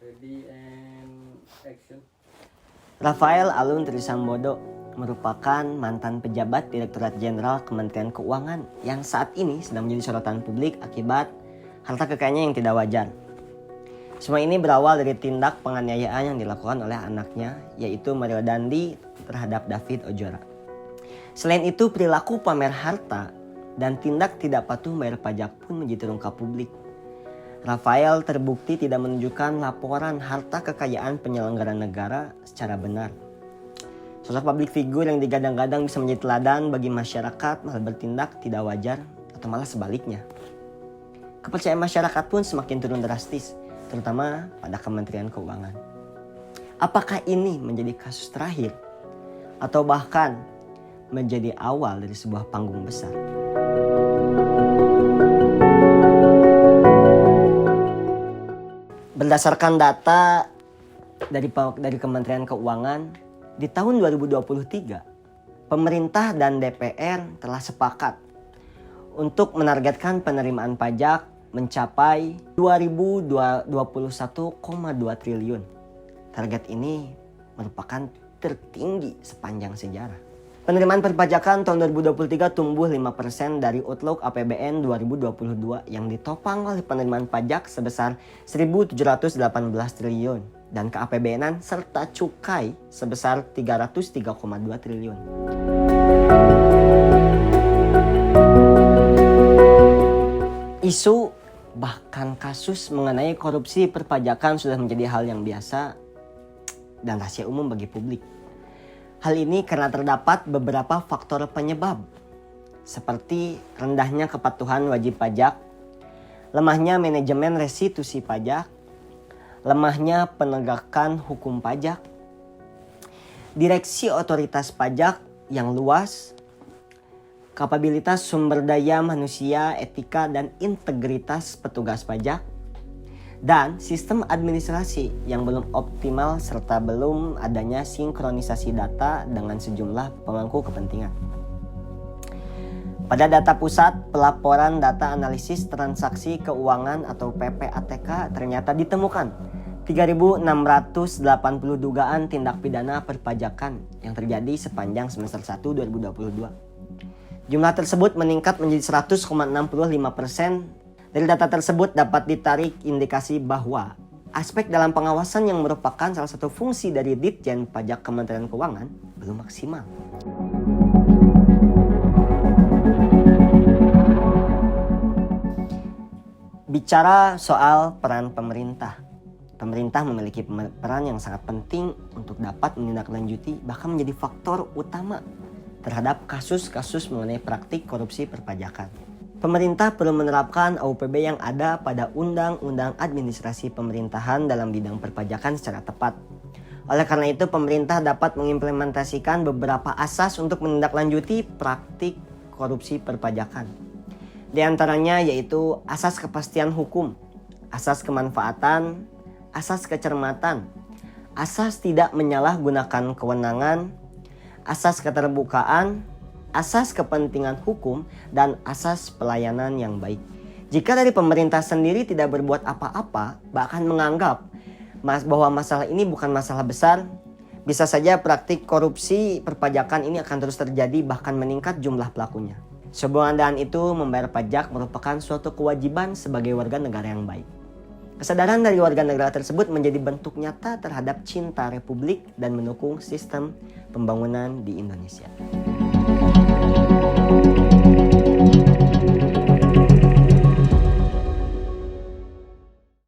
Ready and action. Rafael Alun Trisambodo merupakan mantan pejabat Direktorat Jenderal Kementerian Keuangan yang saat ini sedang menjadi sorotan publik akibat harta kekayaannya yang tidak wajar. Semua ini berawal dari tindak penganiayaan yang dilakukan oleh anaknya, yaitu Mario Dandi terhadap David Ozora. Selain itu, perilaku pamer harta dan tindak tidak patuh bayar pajak pun menjadi terungkap publik. Rafael terbukti tidak menunjukkan laporan harta kekayaan penyelenggara negara secara benar. Sosok publik figur yang digadang-gadang bisa menjadi teladan bagi masyarakat malah bertindak tidak wajar atau malah sebaliknya. Kepercayaan masyarakat pun semakin turun drastis, terutama pada Kementerian Keuangan. Apakah ini menjadi kasus terakhir atau bahkan menjadi awal dari sebuah panggung besar? Berdasarkan data dari Kementerian Keuangan, di tahun 2023, pemerintah dan DPR telah sepakat untuk menargetkan penerimaan pajak mencapai 2021,2 triliun. Target ini merupakan tertinggi sepanjang sejarah. Penerimaan perpajakan tahun 2023 tumbuh 5% dari outlook APBN 2022 yang ditopang oleh penerimaan pajak sebesar 1.718 triliun dan keAPBN-an serta cukai sebesar 303,2 triliun. Isu bahkan kasus mengenai korupsi perpajakan sudah menjadi hal yang biasa dan rahasia umum bagi publik. Hal ini karena terdapat beberapa faktor penyebab, seperti rendahnya kepatuhan wajib pajak, lemahnya manajemen restitusi pajak, lemahnya penegakan hukum pajak, direksi otoritas pajak yang luas, kapabilitas sumber daya manusia, etika dan integritas petugas pajak, dan sistem administrasi yang belum optimal serta belum adanya sinkronisasi data dengan sejumlah pemangku kepentingan. Pada data pusat, pelaporan data analisis transaksi keuangan atau PPATK ternyata ditemukan 3.680 dugaan tindak pidana perpajakan yang terjadi sepanjang semester 1 2022. Jumlah tersebut meningkat menjadi 100,65%. Dari data tersebut dapat ditarik indikasi bahwa aspek dalam pengawasan yang merupakan salah satu fungsi dari Ditjen Pajak Kementerian Keuangan belum maksimal. Bicara soal peran pemerintah. Pemerintah memiliki peran yang sangat penting untuk dapat menindaklanjuti bahkan menjadi faktor utama terhadap kasus-kasus mengenai praktik korupsi perpajakan. Pemerintah perlu menerapkan AUPB yang ada pada Undang-Undang Administrasi Pemerintahan dalam bidang perpajakan secara tepat. Oleh karena itu, pemerintah dapat mengimplementasikan beberapa asas untuk menindaklanjuti praktik korupsi perpajakan. Di antaranya yaitu asas kepastian hukum, asas kemanfaatan, asas kecermatan, asas tidak menyalahgunakan kewenangan, asas keterbukaan, asas kepentingan hukum, dan asas pelayanan yang baik. Jika dari pemerintah sendiri tidak berbuat apa-apa, bahkan menganggap bahwa masalah ini bukan masalah besar, bisa saja praktik korupsi perpajakan ini akan terus terjadi bahkan meningkat jumlah pelakunya. Sehubungan dengan itu, membayar pajak merupakan suatu kewajiban sebagai warga negara yang baik. Kesadaran dari warga negara tersebut menjadi bentuk nyata terhadap cinta Republik dan mendukung sistem pembangunan di Indonesia.